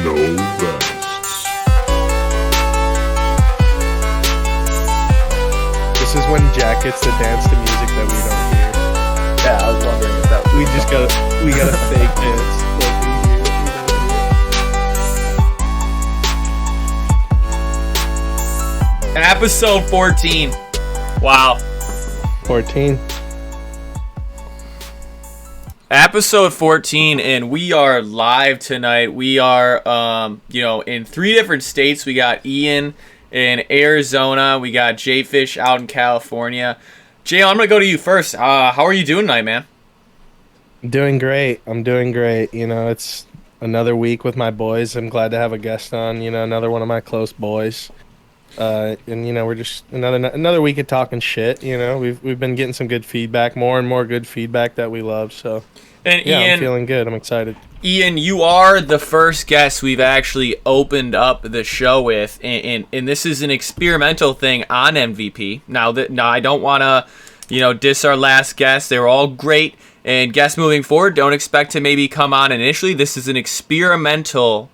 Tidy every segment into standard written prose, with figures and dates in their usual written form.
snow vests. This is when Jack gets to dance to music that we don't hear. Yeah, I was wondering if that was We gotta fake dance. Episode 14. Wow. 14. Episode 14, and we are live tonight. We are, in 3 different states. We got Ian in Arizona. We got J-Fish out in California. Jay, I'm going to go to you first. How are you doing tonight, man? I'm doing great. You know, it's another week with my boys. I'm glad to have a guest on, another one of my close boys. And we're just another week of talking shit. We've been getting some good feedback, more and more good feedback that we love. So, and yeah, Ian, I'm feeling good. I'm excited. Ian, you are the first guest we've actually opened up the show with, and this is an experimental thing on MVP. Now I don't want to, diss our last guests. They were all great, and guests moving forward don't expect to maybe come on initially. This is an experimental,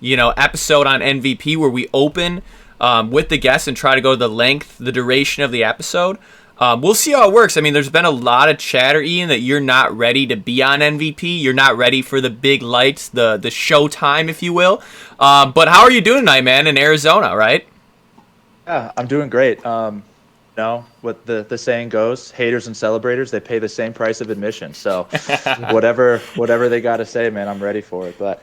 episode on MVP where we open with the guests and try to go the duration of the episode. We'll see how it works. I mean, there's been a lot of chatter, Ian, that you're not ready to be on MVP. You're not ready for the big lights, the showtime, if you will. But how are you doing tonight, man, in Arizona, right? Yeah, I'm doing great. What the saying goes, haters and celebrators, they pay the same price of admission. So whatever they got to say, man, I'm ready for it. But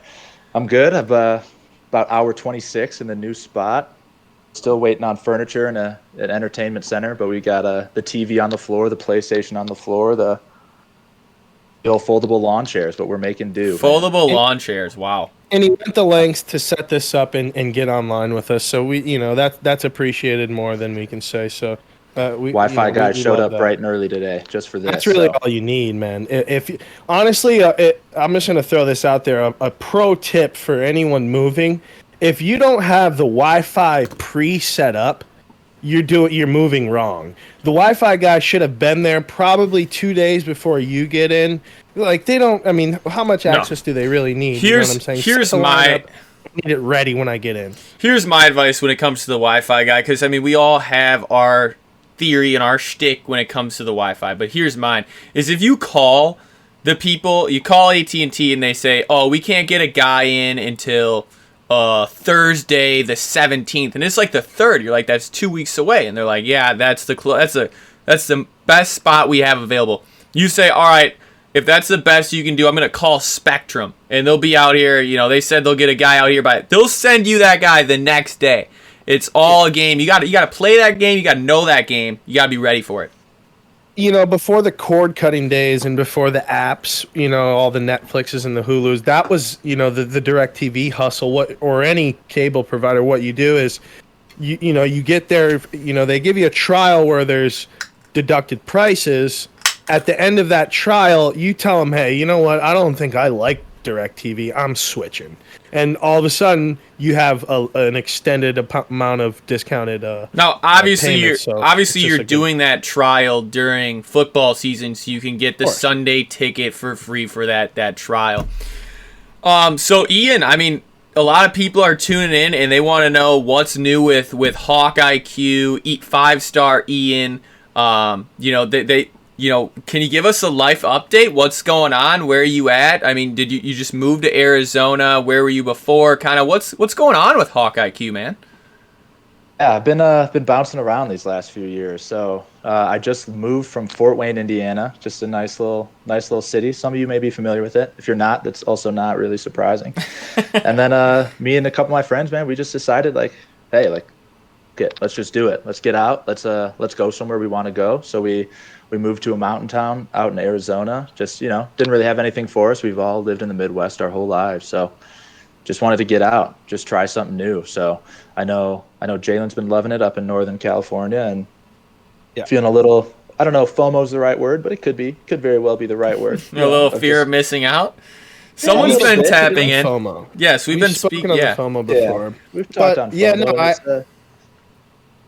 I'm good. I've about hour 26 in the new spot. Still waiting on furniture in an entertainment center, but we got the TV on the floor, the PlayStation on the floor, the old foldable lawn chairs, but we're making do. Foldable lawn chairs, wow. And he went the lengths to set this up and get online with us, so we, that's appreciated more than we can say. So, Wi-Fi guy showed up bright and early today just for this. That's really all you need, man. Honestly, I'm just gonna throw this out there. A pro tip for anyone moving. If you don't have the Wi-Fi pre-set up, you're moving wrong. The Wi-Fi guy should have been there probably 2 days before you get in. Like, they don't. I mean, how much access do they really need? You know what I'm saying? I need it ready when I get in. Here's my advice when it comes to the Wi-Fi guy, because we all have our theory and our shtick when it comes to the Wi-Fi. But here's mine: is if you call the people, you call AT&T and they say, "Oh, we can't get a guy in until Thursday the 17th," and it's like the 3rd. You're like, that's 2 weeks away, and they're like, yeah, that's the best spot we have available. You say, all right, if that's the best you can do, I'm gonna call Spectrum, and they'll be out here. They said they'll get a guy out here, but they'll send you that guy the next day. It's all a game. You gotta play that game. You gotta know that game. You gotta be ready for it. Before the cord cutting days and before the apps, all the Netflixes and the Hulus, that was, the DirecTV hustle. Or any cable provider, what you do is, you get there, they give you a trial where there's deducted prices. At the end of that trial, you tell them, hey, you know what? I don't think I like DirecTV. I'm switching. And all of a sudden, you have an extended amount of discounted. Now, obviously, payments, you're doing that trial during football season, so you can get the Sunday ticket for free for that trial. So Ian, a lot of people are tuning in and they want to know what's new with Hawkiq, Eat 5-Star Ian. Can you give us a life update? What's going on? Where are you at? Did you just move to Arizona? Where were you before? Kind of what's going on with Hawkiq, man? Yeah, I've been bouncing around these last few years. So I just moved from Fort Wayne, Indiana, just a nice little city. Some of you may be familiar with it. If you're not, that's also not really surprising. And then me and a couple of my friends, man, we just decided hey, let's just do it. Let's get out. Let's go somewhere we want to go. So we moved to a mountain town out in Arizona. Just, didn't really have anything for us. We've all lived in the Midwest our whole lives. So just wanted to get out, just try something new. So I know Jalen's been loving it up in Northern California and feeling a little, I don't know if FOMO's the right word, but it could very well be the right word. A little fear of missing out. Someone's been tapping in. FOMO. Yes, we've been speaking on the FOMO before. Yeah, we've talked on FOMO.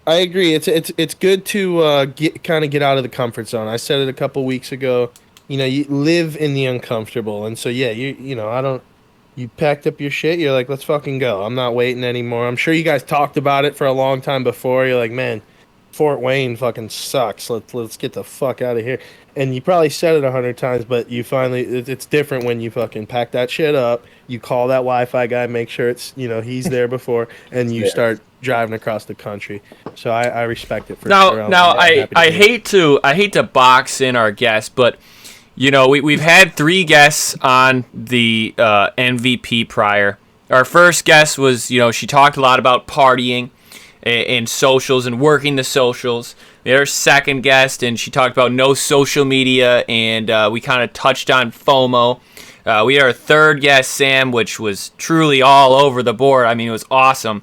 I agree. It's good to get out of the comfort zone. I said it a couple weeks ago. You live in the uncomfortable, and so you you packed up your shit. You're like, let's fucking go. I'm not waiting anymore. I'm sure you guys talked about it for a long time before. You're like, man, Fort Wayne fucking sucks. Let's get the fuck out of here. And you probably said it 100 times, but you finally it's different when you fucking pack that shit up. You call that Wi-Fi guy, make sure it's he's there before, and you start driving across the country. So I respect it for sure. Now I hate to box in our guests, but we've had 3 guests on the MVP prior. Our first guest was she talked a lot about partying and socials and working the socials. We had our second guest, and she talked about no social media, and we kind of touched on FOMO. We had our third guest, Sam, which was truly all over the board. I mean, it was awesome.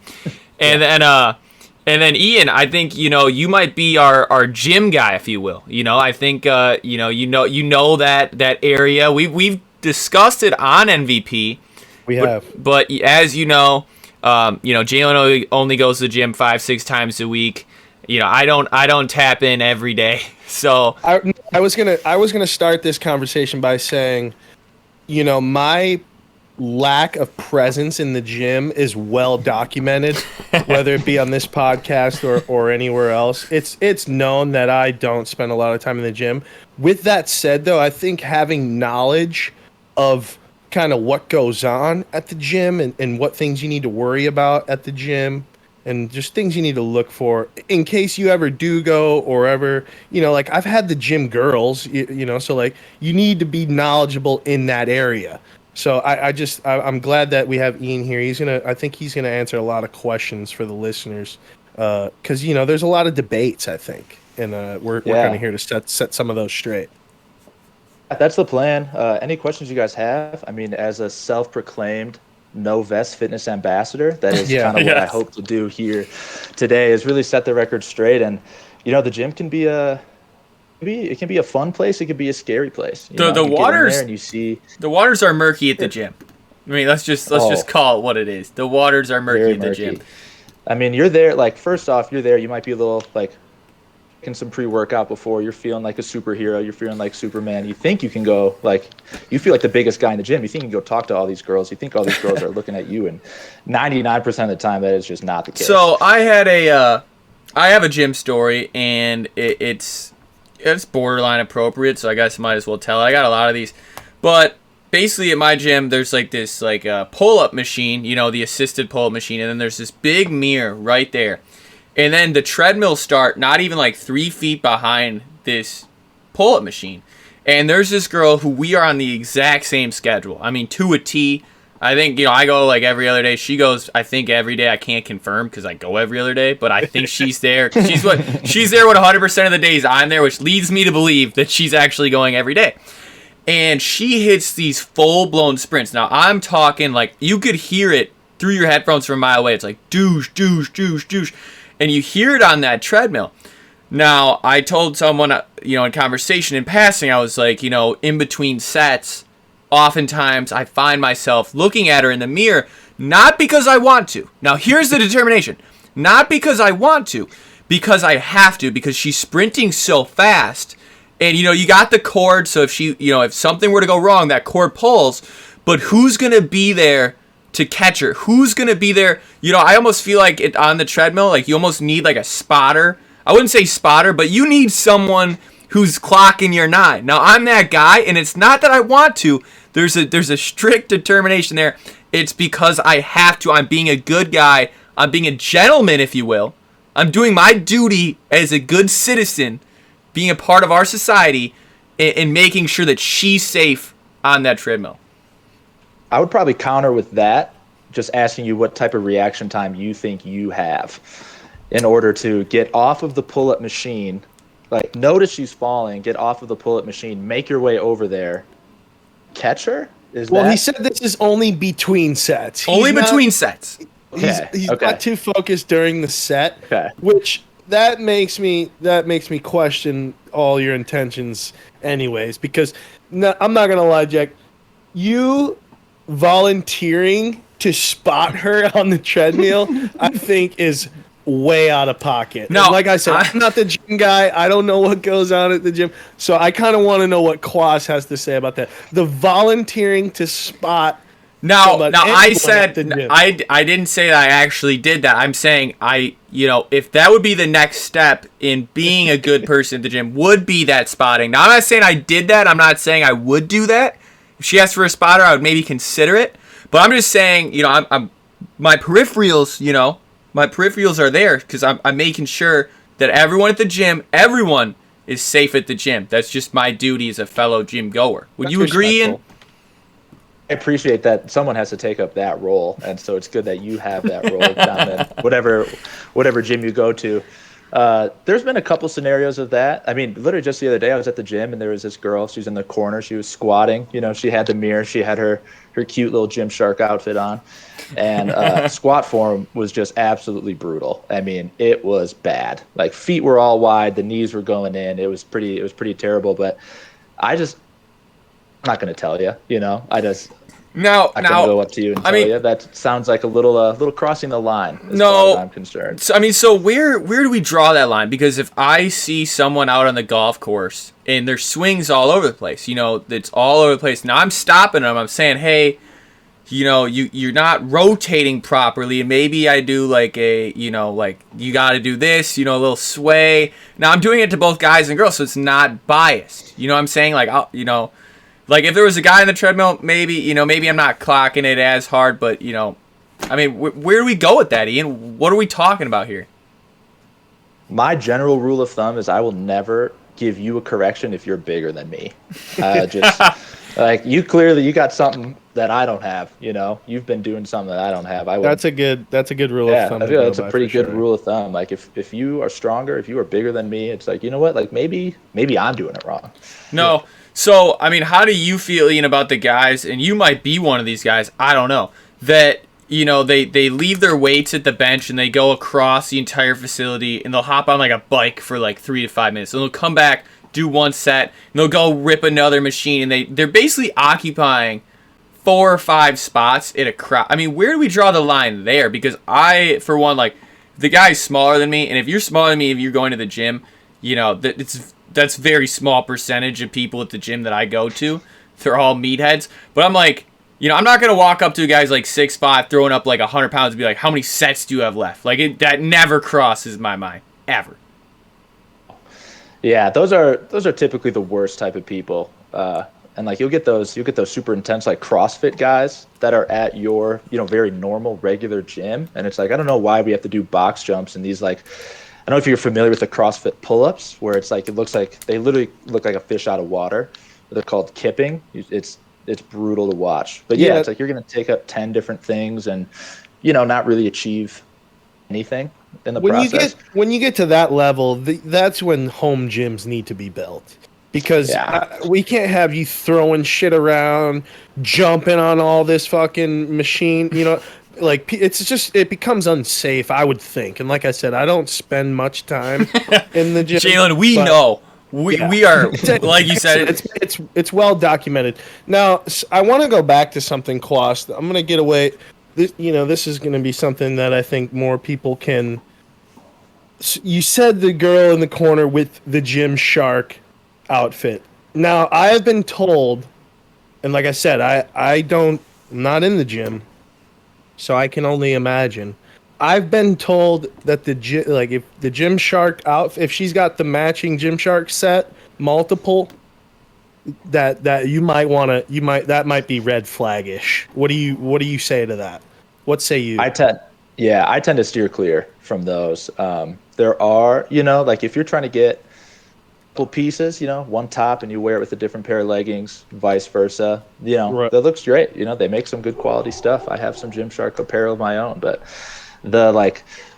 And then Ian, I think you might be our gym guy, if you will. I think that area. We've discussed it on MVP. We have, but as Jalen only goes to the gym 5-6 times a week. I don't tap in every day. So I was gonna start this conversation by saying, my lack of presence in the gym is well documented, whether it be on this podcast or anywhere else. It's known that I don't spend a lot of time in the gym. With that said, though, I think having knowledge of kind of what goes on at the gym and what things you need to worry about at the gym and just things you need to look for in case you ever do go or ever, like I've had the gym girls, so like you need to be knowledgeable in that area. So I'm glad that we have Ian here. I think he's gonna answer a lot of questions for the listeners, because there's a lot of debates, I think, and we're kind of here to set some of those straight. That's the plan. Any questions you guys have? I mean, as a self-proclaimed no vest fitness ambassador, that is kind of what I hope to do here today, is really set the record straight. And the gym can be a fun place. It can be a scary place. The waters are murky at the gym. I mean, let's just call it what it is. The waters are murky at the gym. I mean, you're there. Like, first off, you're there. You might be a little like taking some pre-workout before. You're feeling like a superhero. You're feeling like Superman. You think you can go you feel like the biggest guy in the gym. You think you can go talk to all these girls. You think all these girls are looking at you, and 99% of the time that is just not the case. So I have a gym story, and it's borderline appropriate, so I guess I might as well tell it. I got a lot of these, but basically at my gym there's this pull-up machine, the assisted pull-up machine, and then there's this big mirror right there, and then the treadmills start not even 3 feet behind this pull-up machine, and there's this girl who we are on the exact same schedule. I mean, to a T. I think, I go every other day. She goes, I think, every day. I can't confirm because I go every other day, but I think she's there. She's there 100% of the days I'm there, which leads me to believe that she's actually going every day. And she hits these full-blown sprints. Now, I'm talking you could hear it through your headphones from a mile away. It's like douche, douche, douche, douche. And you hear it on that treadmill. Now, I told someone, in conversation in passing, I was like, in between sets, oftentimes I find myself looking at her in the mirror, not because I want to. Now, here's the determination. Not because I want to, because I have to, because she's sprinting so fast. And, you got the cord, so if something were to go wrong, that cord pulls. But who's going to be there to catch her? Who's going to be there? I almost feel like it on the treadmill, you almost need a spotter. I wouldn't say spotter, but you need someone who's clocking your 9. Now, I'm that guy, and it's not that I want to. There's a strict determination there. It's because I have to. I'm being a good guy. I'm being a gentleman, if you will. I'm doing my duty as a good citizen, being a part of our society, and making sure that she's safe on that treadmill. I would probably counter with that, just asking you what type of reaction time you think you have in order to get off of the pull-up machine. Notice she's falling, get off of the pull-up machine, make your way over there, catch her? He said this is only between sets. Between sets. He's not too focused during the set, which that makes me question all your intentions anyways, because I'm not going to lie, Jack, you volunteering to spot her on the treadmill, I think is way out of pocket. No, and like I said, I'm not the gym guy. I don't know what goes on at the gym. So I kind of want to know what Quast has to say about that. The volunteering to spot Now, let now I anyone said at the gym. I didn't say that I actually did that. I'm saying if that would be the next step in being a good person at the gym would be that spotting. Now I'm not saying I did that. I'm not saying I would do that. If she asked for a spotter, I would maybe consider it. But I'm just saying, I'm my peripherals, my peripherals are there because I'm making sure that everyone at the gym, everyone is safe at the gym. That's just my duty as a fellow gym goer. Would you agree, Ian? I appreciate that someone has to take up that role, and so it's good that you have that role down in whatever gym you go to. There's been a couple scenarios of that. I mean, literally just the other day, I was at the gym and there was this girl. She's in the corner. She was squatting. She had the mirror. She had her cute little Gymshark outfit on, and squat form was just absolutely brutal. I mean, it was bad. Like feet were all wide, the knees were going in. It was pretty terrible. But I'm not going to tell you. Now, I can go up to you and tell you. That sounds like a little crossing the line as far as I'm concerned. So where do we draw that line? Because if I see someone out on the golf course and their swings all over the place, it's all over the place. Now I'm stopping them. I'm saying, hey, you're not rotating properly, and maybe I do like you got to do this, a little sway. Now I'm doing it to both guys and girls, so it's not biased. You know what I'm saying? Like if there was a guy on the treadmill, maybe I'm not clocking it as hard, but where do we go with that, Ian? What are we talking about here? My general rule of thumb is I will never give you a correction if you're bigger than me. Just like you got something that I don't have. You've been doing something that I don't have. That's a good rule of thumb. I feel that's a pretty good rule of thumb. Like if you are stronger, if you are bigger than me, it's like, you know what? Like maybe I'm doing it wrong. No. Yeah. So, how do you feel, Ian, about the guys, and you might be one of these guys, I don't know, that, they leave their weights at the bench and they go across the entire facility and they'll hop on like a bike for like 3 to 5 minutes and they'll come back, do one set, and they'll go rip another machine, and they're basically occupying 4 or 5 spots at a crowd. Where do we draw the line there? Because I, for one, like, the guy's smaller than me, and if you're smaller than me, if you're going to the gym, that's very small percentage of people at the gym that I go to. They're all meatheads. But I'm like, I'm not going to walk up to guys like 6'5", throwing up like 100 pounds and be like, how many sets do you have left? Like, that never crosses my mind, ever. Yeah, those are typically the worst type of people. And like you'll get those super intense like CrossFit guys that are at your, very normal, regular gym. And it's like, I don't know why we have to do box jumps and these like, I don't know if you're familiar with the CrossFit pull-ups, where it's like they literally look like a fish out of water. They're called kipping. It's brutal to watch. But yeah, it's like you're going to take up 10 different things and not really achieve anything in the process. When you get to that level, that's when home gyms need to be built. Because we can't have you throwing shit around, jumping on all this fucking machine, Like, it becomes unsafe, I would think. And like I said, I don't spend much time in the gym. Jalen, we know. We are, like you said. It's well documented. Now, I want to go back to something, Quast. I'm going to get away. This is going to be something that I think more people can. You said the girl in the corner with the Gymshark outfit. Now, I have been told, and like I said, I'm not in the gym. So I can only imagine. I've been told that if the Gymshark outfit, if she's got the matching Gymshark set, multiple, that that might be red flaggish. What do you say to that? What say you? I tend to steer clear from those. There are, like if you're trying to get pieces, one top and you wear it with a different pair of leggings, vice versa, right. That looks great. They make some good quality stuff. I have some Gymshark apparel of my own, but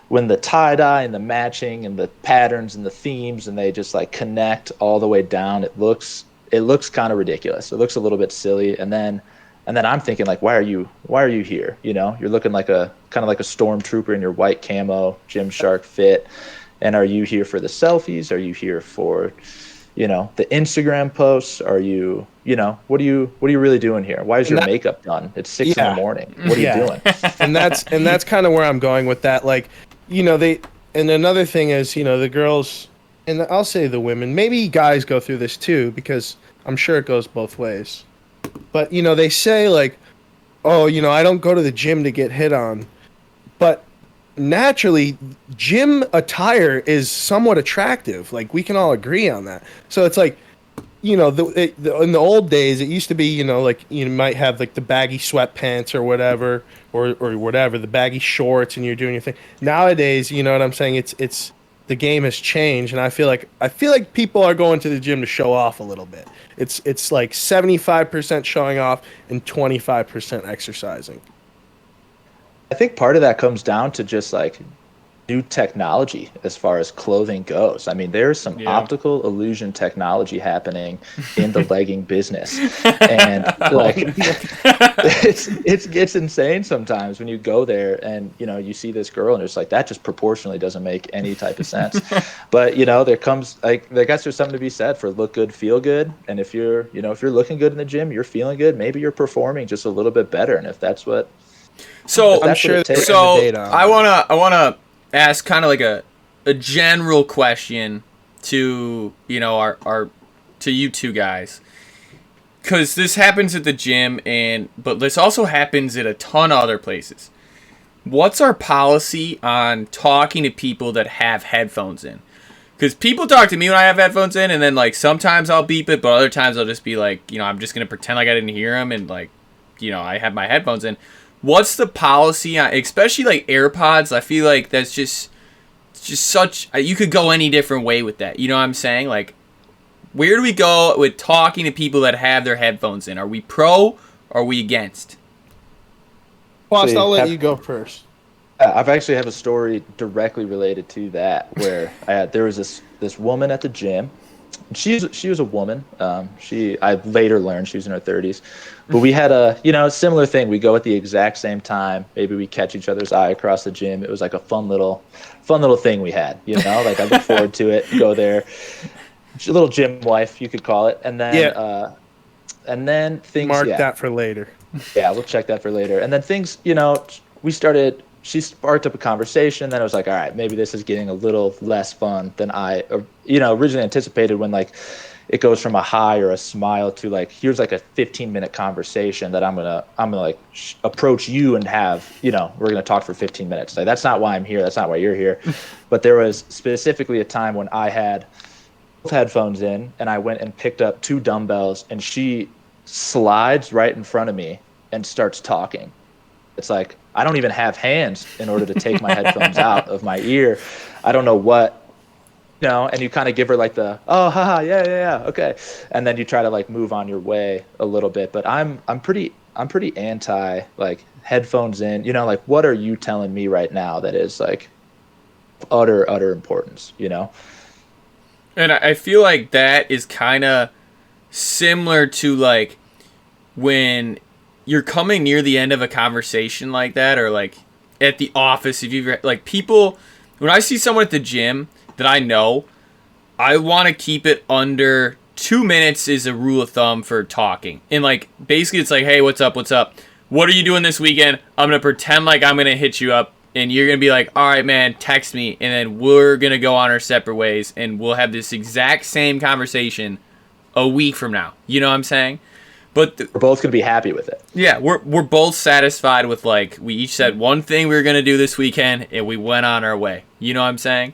when the tie-dye and the matching and the patterns and the themes and they just like connect all the way down, it looks kind of ridiculous. It looks a little bit silly. And then I'm thinking like, why are you here? You're looking like kind of like a stormtrooper in your white camo Gymshark fit. And are you here for the selfies? Are you here for, the Instagram posts? Are you, what are you really doing here? Why is your makeup done? It's 6 in the morning. What are you doing? And that's kind of where I'm going with that. Like, and another thing is, the girls, and I'll say the women, maybe guys go through this too, because I'm sure it goes both ways. But, they say like, oh, I don't go to the gym to get hit on. But naturally, gym attire is somewhat attractive. Like, we can all agree on that. So it's like, in the old days, it used to be, like you might have like the baggy sweatpants or whatever, or whatever, the baggy shorts, and you're doing your thing. Nowadays, you know what I'm saying? It's the game has changed, and I feel like people are going to the gym to show off a little bit. It's like 75% showing off and 25% exercising. I think part of that comes down to just like new technology as far as clothing goes. I mean, there's some Yeah. optical illusion technology happening in the legging business, and like it's insane sometimes when you go there and you see this girl and it's like that just proportionally doesn't make any type of sense. But there comes like I guess there's something to be said for look good, feel good, and if you're looking good in the gym, you're feeling good, maybe you're performing just a little bit better, and if that's what So I'm sure takes. there's the data on I wanna ask kind of like a general question to our to you two guys, because this happens at the gym but this also happens at a ton of other places. What's our policy on talking to people that have headphones in? Because people talk to me when I have headphones in, and then like sometimes I'll beep it, but other times I'll just be like, I'm just gonna pretend like I didn't hear them, and like, I have my headphones in. What's the policy on, especially like AirPods? I feel like that's just such, you could go any different way with that. You know what I'm saying? Like, where do we go with talking to people that have their headphones in? Are we pro or are we against? Quast, I'll let have- you go first. I've actually have a story directly related to that where there was this woman at the gym. She was a woman. I later learned she was in her 30s, but we had a similar thing. We go at the exact same time. Maybe we catch each other's eye across the gym. It was like a fun little thing we had. Like I look forward to it. Go there, a little gym wife you could call it, and then things. Mark that for later. Yeah, we'll check that for later. And then things, she sparked up a conversation. Then I was like, all right, maybe this is getting a little less fun than I, originally anticipated when like it goes from a hi or a smile to like, here's like a 15-minute conversation that I'm going to like approach you and have, we're going to talk for 15 minutes. Like, that's not why I'm here. That's not why you're here. But there was specifically a time when I had both headphones in and I went and picked up 2 dumbbells and she slides right in front of me and starts talking. It's like, I don't even have hands in order to take my headphones out of my ear. I don't know what, and you kind of give her like the, oh, haha, yeah, okay. And then you try to like move on your way a little bit. But I'm pretty anti like headphones in, like what are you telling me right now that is like utter importance, And I feel like that is kind of similar to like when you're coming near the end of a conversation like that, or like at the office, if you've like people, when I see someone at the gym that I know, I want to keep it under 2 minutes is a rule of thumb for talking. And like basically it's like, hey, what's up? What are you doing this weekend? I'm going to pretend like I'm going to hit you up and you're going to be like, all right, man, text me. And then we're going to go on our separate ways and we'll have this exact same conversation a week from now. You know what I'm saying? But we're both going to be happy with it. Yeah, we're both satisfied with like we each said one thing we were going to do this weekend and we went on our way. You know what I'm saying?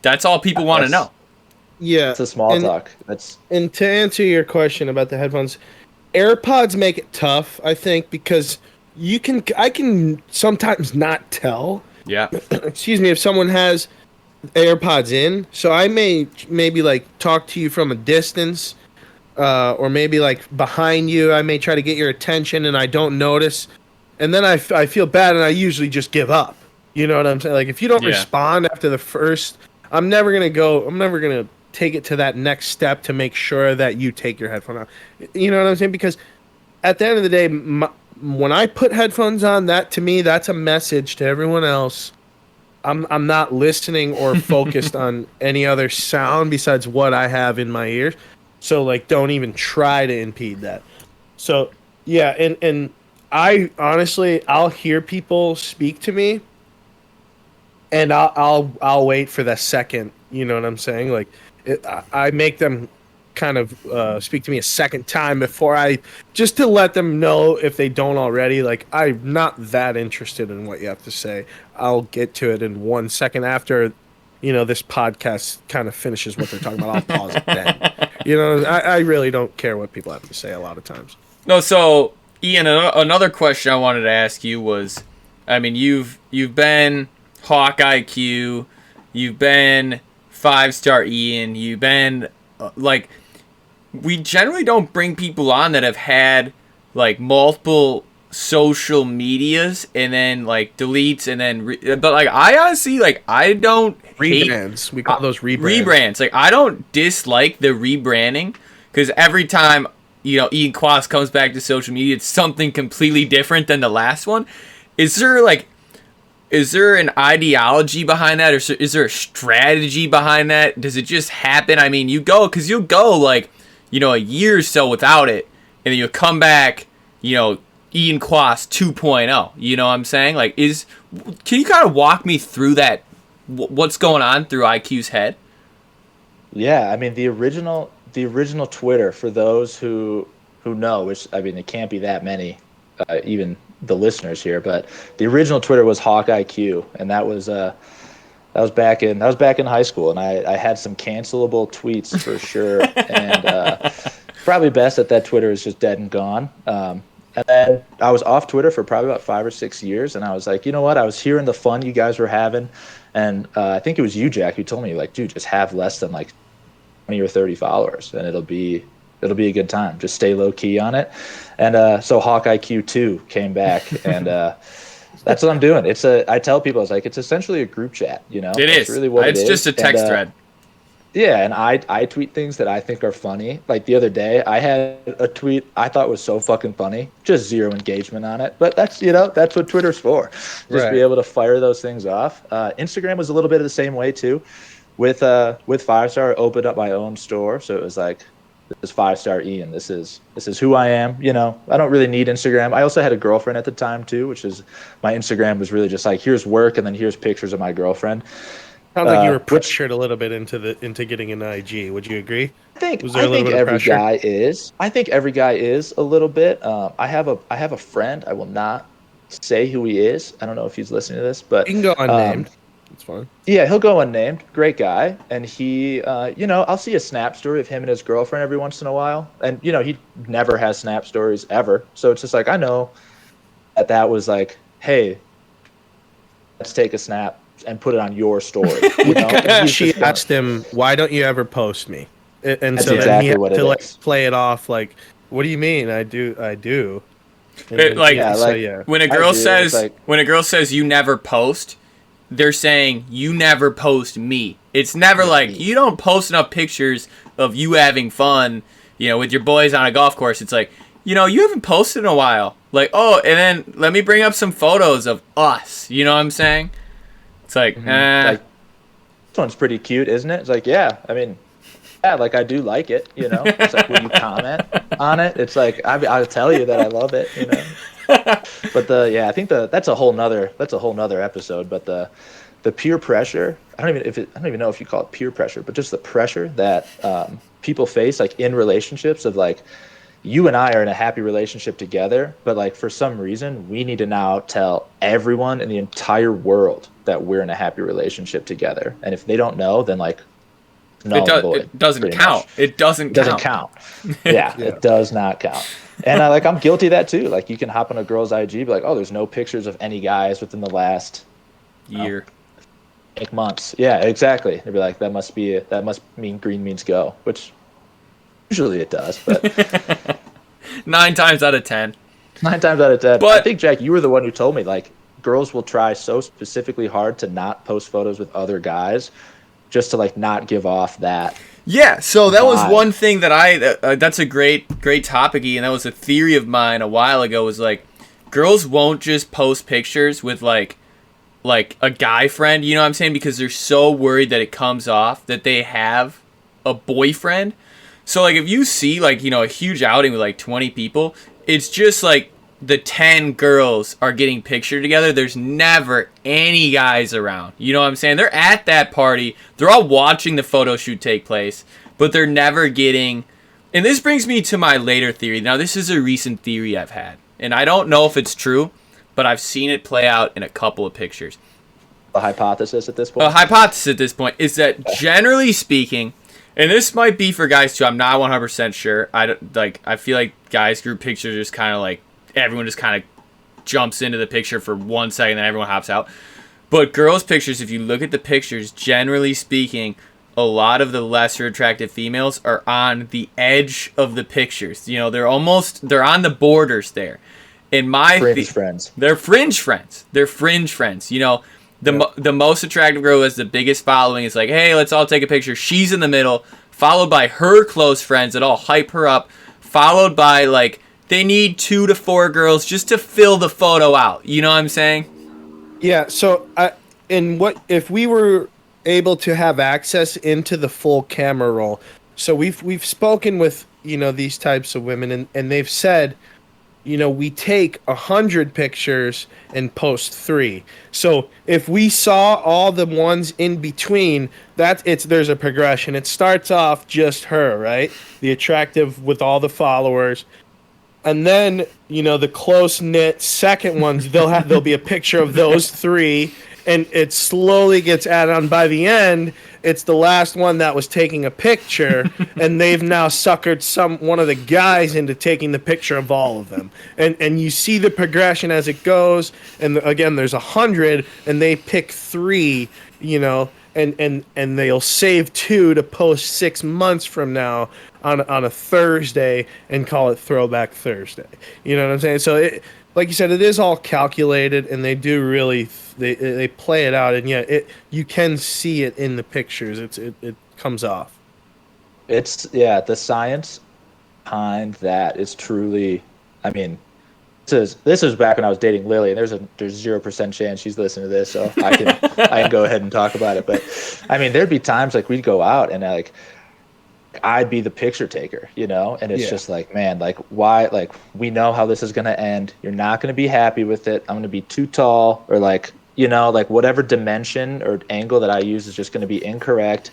That's all people want to know. Yeah. It's a small talk. And to answer your question about the headphones, AirPods make it tough, I think, because I can sometimes not tell. Yeah. Excuse me, if someone has AirPods in, so I maybe like talk to you from a distance. Or maybe like behind you, I may try to get your attention and I don't notice. And then I feel bad and I usually just give up. You know what I'm saying? Like if you don't respond after the first, I'm never going to take it to that next step to make sure that you take your headphone out. You know what I'm saying? Because at the end of the day, when I put headphones on, that to me, that's a message to everyone else. I'm not listening or focused on any other sound besides what I have in my ears. So, like, don't even try to impede that. So, yeah, and I honestly, I'll hear people speak to me, and I'll wait for the second. You know what I'm saying? Like, I make them kind of speak to me a second time before just to let them know if they don't already, like, I'm not that interested in what you have to say. I'll get to it in 1 second after, this podcast kind of finishes what they're talking about. I'll pause it then. I really don't care what people have to say a lot of times. No, so Ian, another question I wanted to ask you was, I mean, you've been Hawkiq, you've been 5-star Ian, you've been like, we generally don't bring people on that have had like multiple social medias and then like deletes and then but like I honestly, like, I don't Rebrands. We call those rebrands. Like, I don't dislike the rebranding, because every time Ian Quast comes back to social media, it's something completely different than the last one. Is there an ideology behind that, or is there a strategy behind that? Does it just happen? I mean, you'll go like, a year or so without it, and then you'll come back, Ian Quast 2.0. You know what I'm saying? Like, can you kind of walk me through that? What's going on through IQ's head? Yeah, I mean, the original Twitter, for those who know, which, I mean, it can't be that many, even the listeners here, but the original Twitter was Hawkiq, and that was back in high school, and I had some cancelable tweets for sure, and probably best that Twitter is just dead and gone. And then I was off Twitter for probably about 5 or 6 years, and I was like, you know what? I was hearing the fun you guys were having, and I think it was you, Jack, who told me, like, dude, just have less than like 20 or 30 followers, and it'll be a good time. Just stay low key on it. And so Hawkiq 2 came back, and that's what I'm doing. I tell people, it's like, it's essentially a group chat. It is. It's really what it is. It's just a text thread. Yeah, and I tweet things that I think are funny. Like the other day, I had a tweet I thought was so fucking funny, just 0 engagement on it. But that's what Twitter's for. Just be able to fire those things off. Instagram was a little bit of the same way too. With 5-star, I opened up my own store, so it was like, this is 5-star Ian. This is who I am. I don't really need Instagram. I also had a girlfriend at the time too, which is, my Instagram was really just like, here's work and then here's pictures of my girlfriend. Sounds like you were pressured a little bit into getting an IG. Would you agree? I think every guy is. I think every guy is a little bit. I have a friend. I will not say who he is. I don't know if he's listening to this, but he can go unnamed. It's fine. Yeah, he'll go unnamed. Great guy, and he, I'll see a snap story of him and his girlfriend every once in a while, and he never has snap stories ever. So it's just like, I know that was like, hey, let's take a snap and put it on your story. She asked him, "Why don't you ever post me?" And that's so exactly then he had what to it like is. play it off like, "What do you mean? I do." And It, like, when a girl says you never post, they're saying you never post me. It's never like, you don't post enough pictures of you having fun, with your boys on a golf course. It's like, you haven't posted in a while. Like, oh, and then let me bring up some photos of us. You know what I'm saying? It's like, like, this one's pretty cute, isn't it? It's like, yeah, I mean, yeah, like, I do like it, It's like, will you comment on it? It's like, I'll tell you that I love it, But I think that's a whole nother episode. But the peer pressure, I don't even know if you call it peer pressure, but just the pressure that people face, like, in relationships, of like, you and I are in a happy relationship together, but like, for some reason we need to now tell everyone in the entire world that we're in a happy relationship together. And if they don't know, then like, no, it doesn't count. It doesn't count. Yeah, it does not count. And I'm guilty of that too. Like, you can hop on a girl's IG, be like, oh, there's no pictures of any guys within the last year, months. Yeah, exactly. They'd be like, that must mean green means go, which usually it does, but 9 times out of 10. 9 times out of 10. But I think, Jack, you were the one who told me, like, girls will try so specifically hard to not post photos with other guys, just to like not give off that. Yeah, so that was one thing that that's a great topic, and that was a theory of mine a while ago, was like, girls won't just post pictures with like a guy friend, you know what I'm saying? Because they're so worried that it comes off that they have a boyfriend. So like, if you see like, a huge outing with like 20 people, it's just like the 10 girls are getting pictured together. There's never any guys around. You know what I'm saying? They're at that party. They're all watching the photo shoot take place. but they're never getting. And this brings me to my later theory. Now, this is a recent theory I've had, and I don't know if it's true, but I've seen it play out in a couple of pictures. A hypothesis at this point? A hypothesis at this point is that generally speaking, and this might be for guys too, I'm not 100% sure. I feel like guys group pictures just kind of like everyone just kind of jumps into the picture for 1 second, then everyone hops out. But girls' pictures, if you look at the pictures, generally speaking, a lot of the lesser attractive females are on the edge of the pictures. You know, they're on the borders there. In my fringe friends. They're fringe friends. They're fringe friends. You know, the most attractive girl who has the biggest following is like, hey, let's all take a picture. She's in the middle, followed by her close friends that all hype her up, followed by like they need 2 to 4 girls just to fill the photo out. You know what I'm saying? Yeah. So, if we were able to have access into the full camera roll, so we've spoken with these types of women, and they've said, we take 100 pictures and post 3. So if we saw all the ones in between, there's a progression. It starts off just her, right? The attractive with all the followers. And then, the close-knit second ones, there'll be a picture of those 3, and it slowly gets added on. By the end, it's the last one that was taking a picture, and they've now suckered one of the guys into taking the picture of all of them. And you see the progression as it goes, and again, there's 100, and they pick 3, and they'll save 2 to post 6 months from now on a Thursday and call it Throwback Thursday. You know what I'm saying? So, like you said, it is all calculated, and they do really they play it out, and you can see it in the pictures. It comes off. It's the science behind that is truly. I mean, this is back when I was dating Lily, and there's 0% chance she's listening to this, so I can go ahead and talk about it. But I mean, there'd be times like we'd go out and I'd be the picture taker, and it's just like, man, like why, like we know how this is going to end. You're not going to be happy with it. I'm going to be too tall, or like whatever dimension or angle that I use is just going to be incorrect.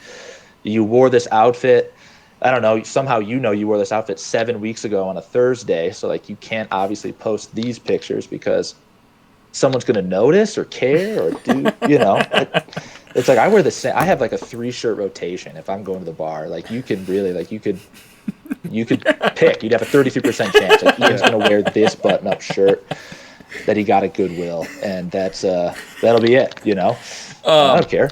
You wore this outfit. I don't know. Somehow you wore this outfit 7 weeks ago on a Thursday, so like you can't obviously post these pictures because someone's going to notice or care or do, It's like I wear the same. I have like a 3-shirt rotation if I'm going to the bar. Like you could really, like you could pick. You'd have a 33% chance. Like Ian's gonna wear this button-up shirt that he got at Goodwill, and that'll be it. I don't care.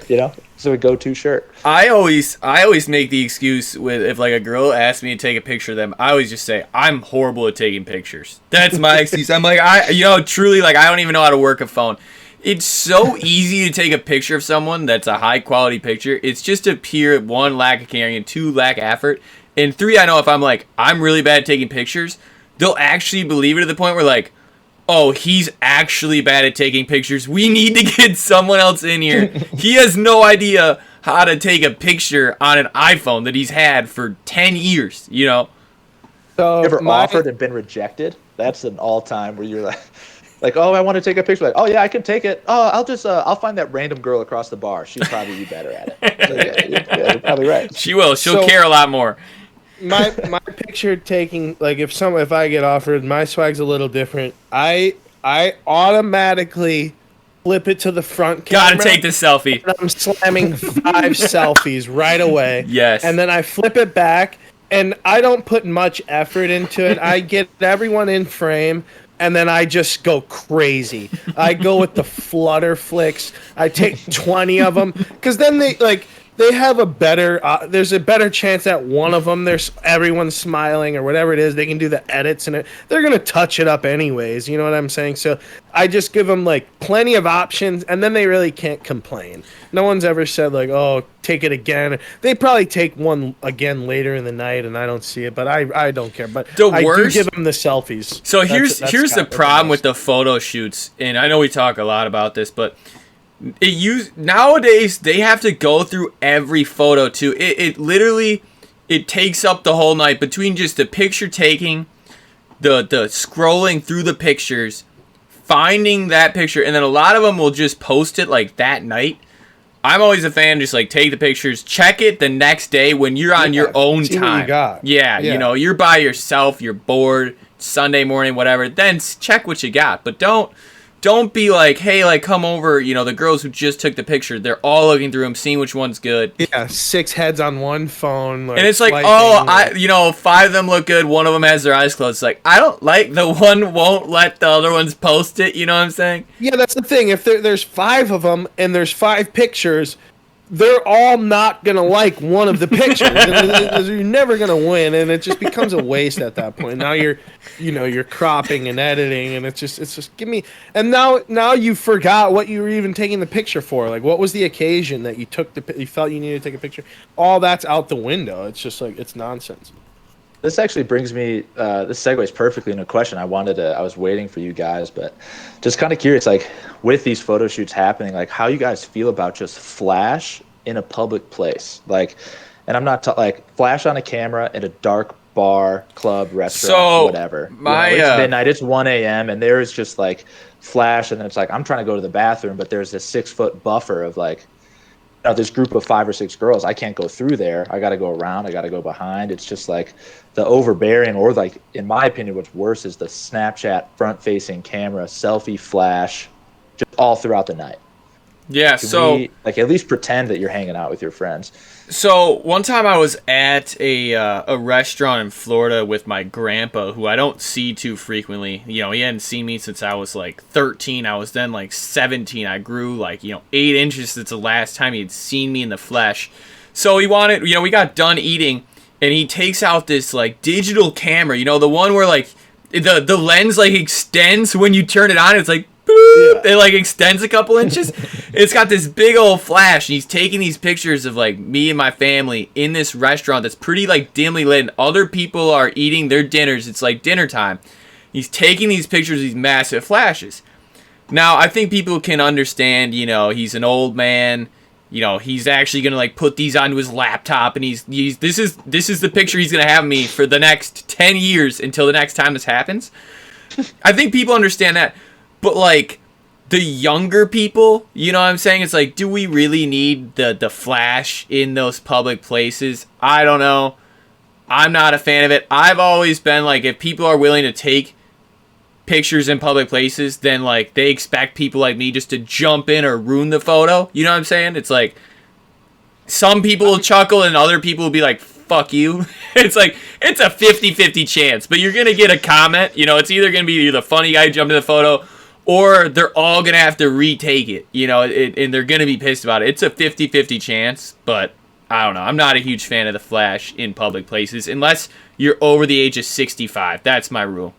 So a go-to shirt. I always make the excuse with if like a girl asks me to take a picture of them, I always just say I'm horrible at taking pictures. That's my excuse. I'm like truly like I don't even know how to work a phone. It's so easy to take a picture of someone that's a high quality picture. It's just a pure 1, lack of caring, and 2, lack of effort. And 3, I know if I'm like, I'm really bad at taking pictures, they'll actually believe it to the point where like, oh, he's actually bad at taking pictures. We need to get someone else in here. He has no idea how to take a picture on an iPhone that he's had for 10 years, So you ever offered and been rejected? That's an all-time where you're like, oh, I want to take a picture. Like, oh yeah, I can take it. Oh, I'll find that random girl across the bar. She'll probably be better at it. So, yeah, you're probably right. She will. She'll care a lot more. My picture taking, like if I get offered, my swag's a little different. I automatically flip it to the front camera. Gotta take the selfie. And I'm slamming 5 selfies right away. Yes. And then I flip it back, and I don't put much effort into it. I get everyone in frame. And then I just go crazy. I go with the flutter flicks. I take 20 of them because then they have a better. There's a better chance that one of them everyone's smiling or whatever it is. They can do the edits and they're gonna touch it up anyways. You know what I'm saying? So I just give them like plenty of options, and then they really can't complain. No one's ever said like, "Oh, take it again." They probably take one again later in the night, and I don't see it, but I don't care. But I do give them the selfies. So here's the problem with the photo shoots, and I know we talk a lot about this, but nowadays they have to go through every photo too. It literally takes up the whole night between just the picture taking, the scrolling through the pictures, finding that picture, and then a lot of them will just post it like that night. I'm always a fan. Just like take the pictures, check it the next day when you're on your own see what time. you got. Yeah, you know, you're by yourself, you're bored, Sunday morning, whatever. Then check what you got, but don't be like, hey, like come over. You know, the girls who just took the picture, they're all looking through them, seeing which one's good. Yeah, 6 heads on one phone. Like, and it's like, swiping, 5 of them look good. One of them has their eyes closed. It's like, I don't like the one won't let the other ones post it. You know what I'm saying? Yeah, that's the thing. If there's 5 of them and there's 5 pictures, they're all not gonna like one of the pictures. You're never gonna win, and it just becomes a waste at that point. Now you're cropping and editing, and it's just give me. And now you forgot what you were even taking the picture for. Like, what was the occasion that you felt you needed to take a picture? All that's out the window. It's just like it's nonsense. This actually brings me. This segues perfectly into a question I was waiting for you guys, but just kind of curious, like with these photo shoots happening, like how you guys feel about just flash in a public place, like, and I'm not like flash on a camera at a dark bar, club, restaurant, whatever. It's midnight, it's 1 a.m. and there is just like flash, and then it's like I'm trying to go to the bathroom, but there's this 6-foot buffer of like. This group of 5 or 6 girls, I can't go through there. I got to go around. I got to go behind. It's just like the overbearing, or like, in my opinion, what's worse is the Snapchat front-facing camera, selfie flash, just all throughout the night. Yeah, like at least pretend that you're hanging out with your friends. So one time I was at a restaurant in Florida with my grandpa, who I don't see too frequently. You know, he hadn't seen me since I was like 13. I was then like 17. I grew like 8 inches since the last time he had seen me in the flesh. So he wanted, we got done eating, and he takes out this like digital camera. The one where like the lens like extends when you turn it on. It's like. Yeah. It like extends a couple inches. It's got this big old flash, and he's taking these pictures of like me and my family in this restaurant that's pretty like dimly lit, and other people are eating their dinners. It's like dinner time. He's taking these pictures, these massive flashes. Now I think people can understand, he's an old man. He's actually gonna like put these onto his laptop, and he's this is the picture he's gonna have me for the next 10 years until the next time this happens. I think people understand that. But, like, the younger people, you know what I'm saying? It's like, do we really need the flash in those public places? I don't know. I'm not a fan of it. I've always been, like, if people are willing to take pictures in public places, then, like, they expect people like me just to jump in or ruin the photo. You know what I'm saying? It's like, some people will chuckle and other people will be like, fuck you. It's like, it's a 50-50 chance. But you're going to get a comment. It's either going to be the funny guy jumping in the photo, or they're all going to have to retake it, and they're going to be pissed about it. It's a 50-50 chance, but I don't know. I'm not a huge fan of the flash in public places unless you're over the age of 65. That's my rule.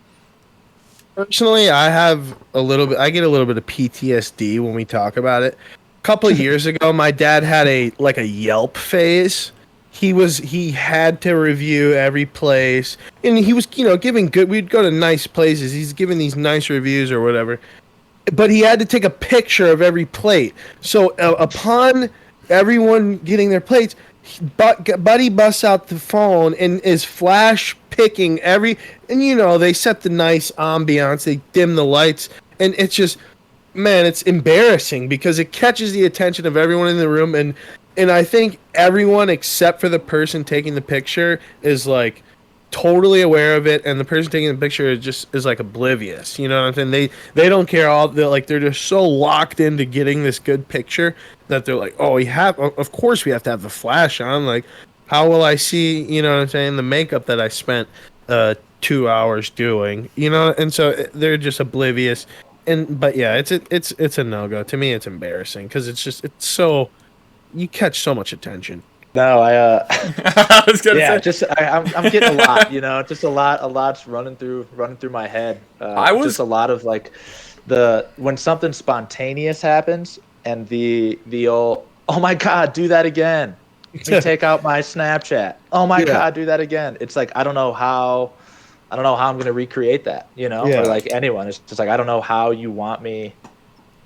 Personally, I get a little bit of PTSD when we talk about it. A couple of years ago, my dad had a Yelp phase. He had to review every place, and he was, giving good. We'd go to nice places. He's giving these nice reviews or whatever, but he had to take a picture of every plate. So upon everyone getting their plates, Buddy busts out the phone and is flash picking every. And they set the nice ambiance. They dim the lights, and it's just, man, it's embarrassing because it catches the attention of everyone in the room. And I think everyone except for the person taking the picture is like totally aware of it, and the person taking the picture is like oblivious. You know what I'm saying? They don't care. They're just so locked into getting this good picture that they're like, oh, of course we have to have the flash on. Like, how will I see? You know what I'm saying? The makeup that I spent 2 hours doing. And so they're just oblivious. But yeah, it's a no-go. To me, it's embarrassing because it's so. You catch so much attention. No, I was gonna say. I'm getting a lot, just a lot's running through my head. Just a lot of like when something spontaneous happens and the old, oh my God, do that again. Let me take out my Snapchat. Oh my God, do that again. It's like, I don't know how I'm going to recreate that, or like anyone. It's just like, I don't know how you want me.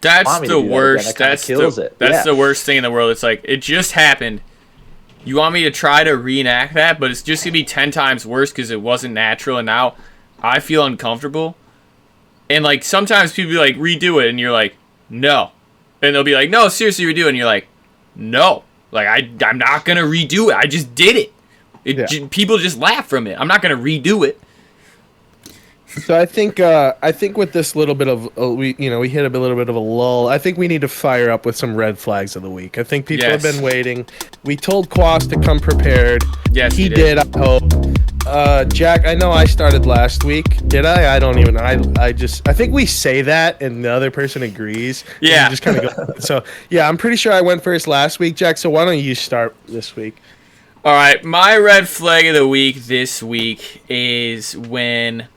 That's the worst. That's the worst thing in the world. It's like, it just happened. You want me to try to reenact that, but it's just going to be 10 times worse because it wasn't natural, and now I feel uncomfortable. And, like, sometimes people be like, redo it, and you're like, no. And they'll be like, no, seriously, redo it, and you're like, no. Like, I'm not going to redo it. I just did it. People just laugh from it. I'm not going to redo it. So I think with this little bit of we hit a little bit of a lull. I think we need to fire up with some red flags of the week. I think people have been waiting. We told Quast to come prepared. Yes, he did. I hope. Jack, I know I started last week. Did I? I don't even. I think we say that and the other person agrees. Yeah. Just kind of go. So yeah, I'm pretty sure I went first last week, Jack. So why don't you start this week? All right, my red flag of the week this week is when.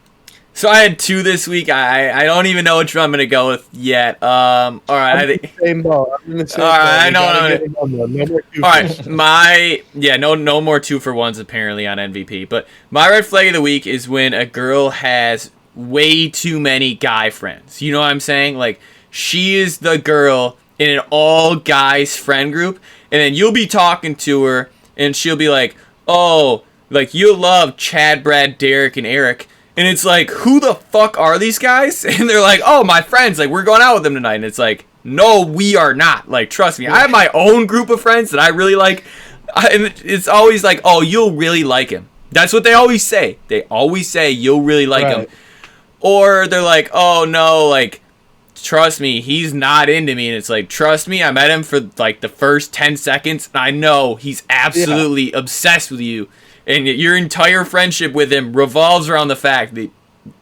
So I had two this week. I don't even know which one I'm gonna go with yet. All right. Same ball. I'm in the same all right, ball. No more all right, no more 2-for-1s apparently on MVP. But my red flag of the week is when a girl has way too many guy friends. You know what I'm saying? Like, she is the girl in an all guys friend group, and then you'll be talking to her, and she'll be like, "Oh, like you love Chad, Brad, Derek, and Eric." And it's like, who the fuck are these guys? And they're like, oh, my friends. Like, we're going out with them tonight. And it's like, no, we are not. Like, trust me. I have my own group of friends that I really like. And it's always like, oh, you'll really like him. That's what they always say. They always say, you'll really like him. Or they're like, oh, no, like, trust me, he's not into me. And it's like, trust me, I met him for, like, the first 10 seconds. And I know he's absolutely obsessed with you. And your entire friendship with him revolves around the fact that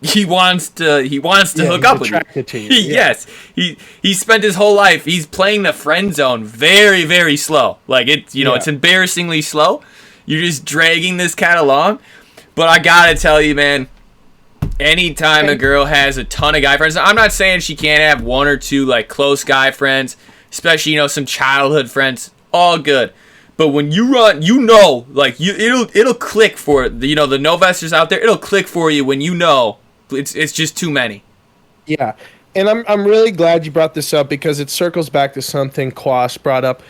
he wants to hook up with you. Yes, he spent his whole life. He's playing the friend zone very, very slow. Like it's embarrassingly slow. You're just dragging this cat along. But I gotta tell you, man, anytime a girl has a ton of guy friends, I'm not saying she can't have one or two like close guy friends, especially some childhood friends. All good. But when you run, like it'll click for the Novesters out there. It'll click for you when it's just too many. Yeah, and I'm really glad you brought this up because it circles back to something Quast brought up,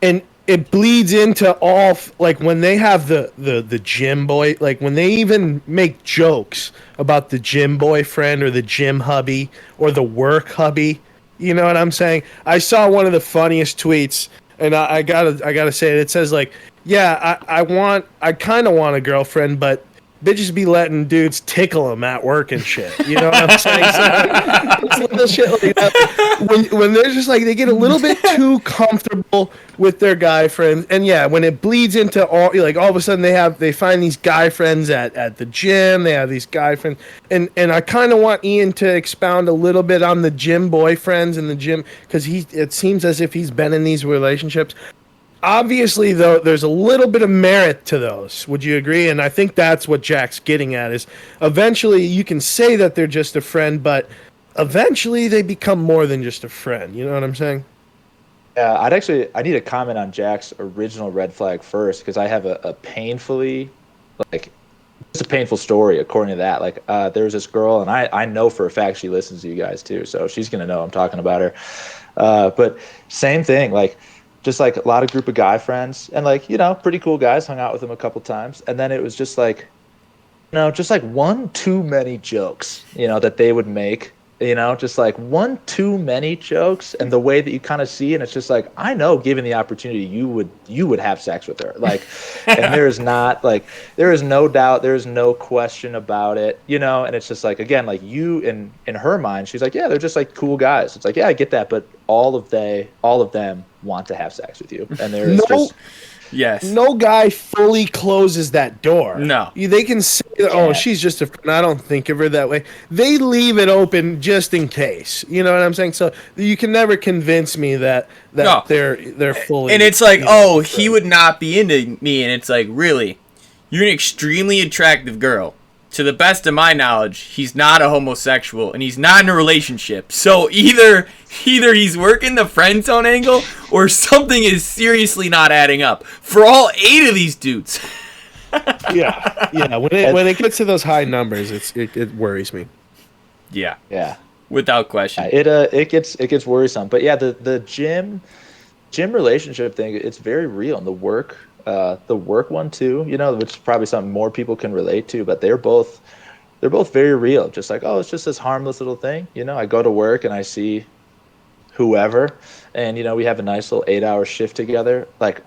and it bleeds into all like when they have the gym boy, like when they even make jokes about the gym boyfriend or the gym hubby or the work hubby. You know what I'm saying? I saw one of the funniest tweets. And I gotta say it. It says like, yeah, I kind of want a girlfriend, but bitches be letting dudes tickle them at work and shit. You know what I'm saying? So, it's little shit like that. When they're just like they get a little bit too comfortable with their guy friends, and yeah, when it bleeds into all of a sudden they find these guy friends at the gym. They have these guy friends, and I kind of want Ian to expound a little bit on the gym boyfriends and the gym because it seems as if he's been in these relationships. Obviously, though, there's a little bit of merit to those. Would you agree? And I think that's what Jack's getting at is eventually you can say that they're just a friend, but eventually they become more than just a friend. You know what I'm saying? Yeah, I need to comment on Jack's original red flag first because I have a painfully, like, it's a painful story according to that. Like, there's this girl, and I know for a fact she listens to you guys too, so she's going to know I'm talking about her. But same thing, like, just like a lot of group of guy friends and like, pretty cool guys, hung out with them a couple times. And then it was just like, just like one too many jokes, that they would make, just like one too many jokes. And the way that you kind of see, and it's just like, I know given the opportunity, you would have sex with her. Like, and there is no doubt, there is no question about it, and it's just like, again, like you in her mind, she's like, yeah, they're just like cool guys. It's like, yeah, I get that. But all of them want to have sex with you. And there's yes. No guy fully closes that door. No. They can say, she's just a friend. I don't think of her that way. They leave it open just in case. You know what I'm saying? So you can never convince me that no. they're fully. And it's like, he would not be into me. And it's like, really? You're an extremely attractive girl. To the best of my knowledge, he's not a homosexual and he's not in a relationship. So either he's working the friend zone angle or something is seriously not adding up for all 8 of these dudes. yeah. When it gets to those high numbers, it worries me. Yeah. Without question. It gets worrisome. But yeah, the gym relationship thing, it's very real. And the work one too, which is probably something more people can relate to, but they're both very real. Just like, it's just this harmless little thing. I go to work and I see whoever, and we have a nice little 8-hour shift together. Like,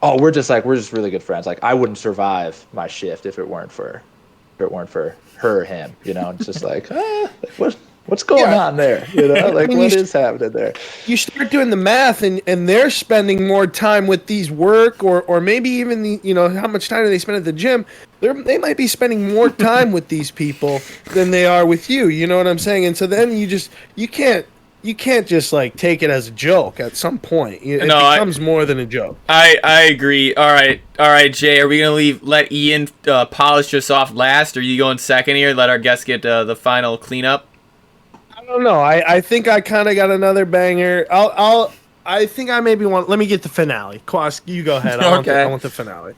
oh, we're just really good friends. Like, I wouldn't survive my shift if it weren't for her or him. It's just like, what's going on there? Like, what is happening there? You start doing the math, and they're spending more time with these work, or maybe even how much time do they spend at the gym? They might be spending more time with these people than they are with you. You know what I'm saying? And so then you can't just like take it as a joke. At some point, it becomes more than a joke. I agree. All right, Jay. Are we gonna let Ian polish us off last, or are you going second here? Let our guests get the final cleanup. I don't know. I think I kind of got another banger. I think I maybe want. Let me get the finale. Quast, you go ahead. I want the finale.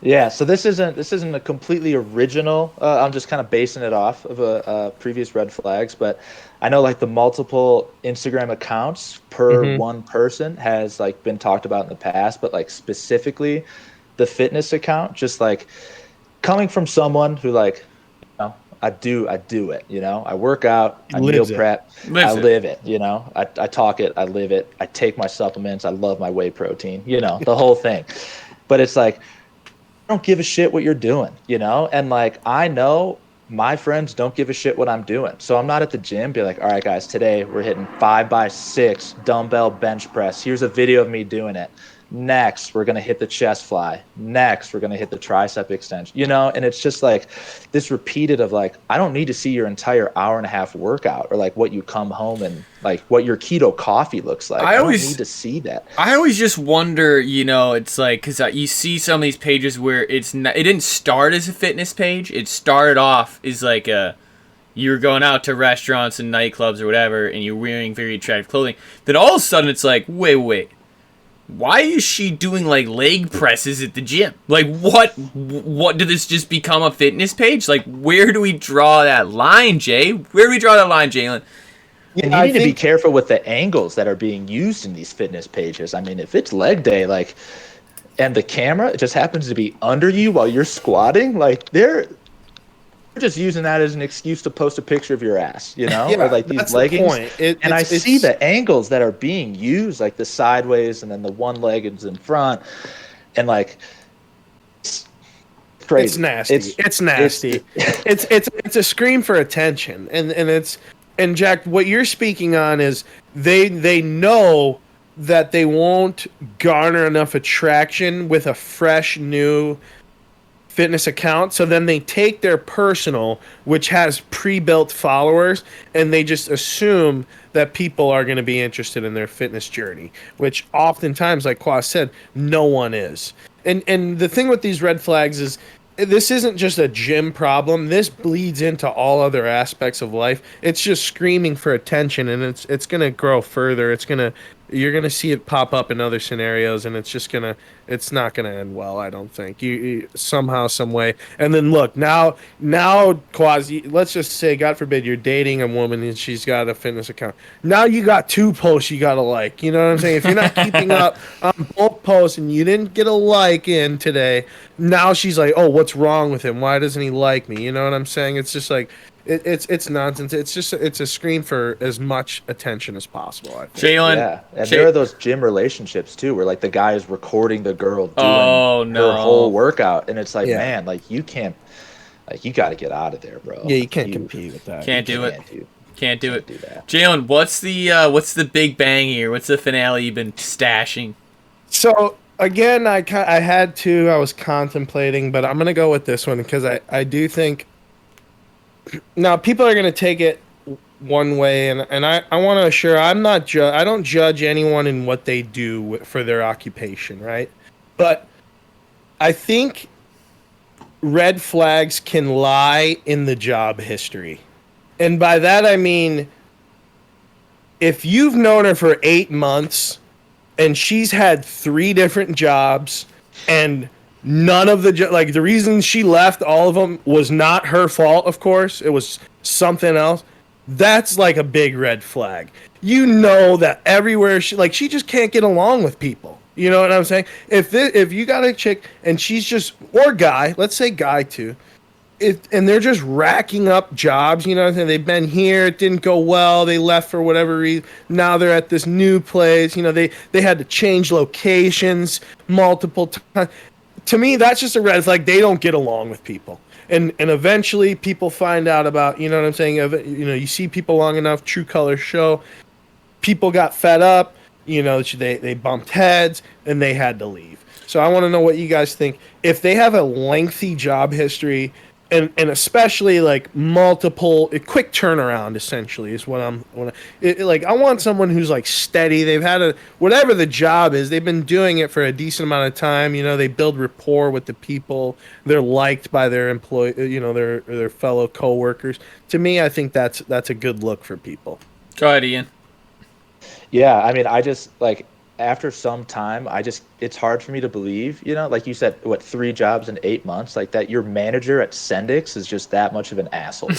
Yeah, so this isn't a completely original. I'm just kind of basing it off of previous red flags, but I know like the multiple Instagram accounts per one person has like been talked about in the past, but like specifically the fitness account, just like coming from someone who like, I do it, I work out, I meal prep, I live it, I talk it, I live it, I take my supplements, I love my whey protein, the whole thing. But it's like, I don't give a shit what you're doing, and like I know my friends don't give a shit what I'm doing, so I'm not at the gym be like, all right guys, today we're hitting 5x6 dumbbell bench press, here's a video of me doing it, next we're gonna hit the chest fly, next we're gonna hit the tricep extension, and it's just like this repeated of like, I don't need to see your entire hour and a half workout or like what you come home and like what your keto coffee looks like. I don't need to see that. I always just wonder, it's like, because you see some of these pages where it didn't start as a fitness page. It started off as like you're going out to restaurants and nightclubs or whatever, and you're wearing very attractive clothing. Then all of a sudden it's like, wait. Why is she doing like leg presses at the gym? Like what did this just become a fitness page? Like where do we draw that line, Jay? Where do we draw that line, Jalen? And you need to be careful with the angles that are being used in these fitness pages. I mean, if it's leg day, like, and the camera just happens to be under you while you're squatting, like they're just using that as an excuse to post a picture of your ass, Yeah, or like these leggings. I see the angles that are being used, like the sideways and then the one leg is in front, and like it's crazy. It's nasty. It's nasty. It's a scream for attention, and Jack, what you're speaking on is they know that they won't garner enough attraction with a fresh new fitness account, so then they take their personal, which has pre-built followers, and they just assume that people are going to be interested in their fitness journey, which oftentimes, like Quast said, no one is. And the thing with these red flags is this isn't just a gym problem. This bleeds into all other aspects of life. It's just screaming for attention, and it's going to grow further. You're going to see it pop up in other scenarios, and it's not going to end well, I don't think. You somehow, some way. And then look, now Quasi, let's just say, God forbid, you're dating a woman and she's got a fitness account. Now you got 2 posts you got to like. You know what I'm saying? If you're not keeping up on both posts and you didn't get a like in today, now she's like, oh, what's wrong with him? Why doesn't he like me? You know what I'm saying? It's just like, it's nonsense. It's a scream for as much attention as possible, I think. Jalen. Yeah, and there are those gym relationships too, where like the guy is recording the girl doing her whole workout, and it's like, man, like you can't, like you got to get out of there, bro. Yeah, you can't compete with that. Can't do it. Jalen, what's the big bang here? What's the finale you've been stashing? So again, I had to. I was contemplating, but I'm gonna go with this one because I do think. Now, people are going to take it one way, and I want to assure I don't judge anyone in what they do for their occupation, right? But I think red flags can lie in the job history. And by that, I mean, if you've known her for 8 months and she's had 3 different jobs and none of the the reason she left, all of them, was not her fault, of course. It was something else. That's like a big red flag. You know that everywhere she just can't get along with people. You know what I'm saying? If you got a chick and she's just, or guy, let's say guy too, and they're just racking up jobs. You know, and they've been here, it didn't go well, they left for whatever reason. Now they're at this new place. You know, they had to change locations multiple times. To me, that's just a red flag. They don't get along with people. And eventually people find out about, you know what I'm saying? You know, you see people long enough, true colors show. People got fed up, you know, they bumped heads and they had to leave. So I want to know what you guys think. If they have a lengthy job history and especially like multiple, a quick turnaround essentially is what I want someone who's like steady. They've had whatever the job is, they've been doing it for a decent amount of time. You know, they build rapport with the people. They're liked by their their fellow coworkers. To me, I think that's a good look for people. Go ahead, Ian. Yeah, I mean, I just like after some time, it's hard for me to believe, you know, like you said, 3 jobs in 8 months, like that your manager at Sendix is just that much of an asshole.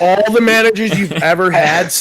All the managers you've ever had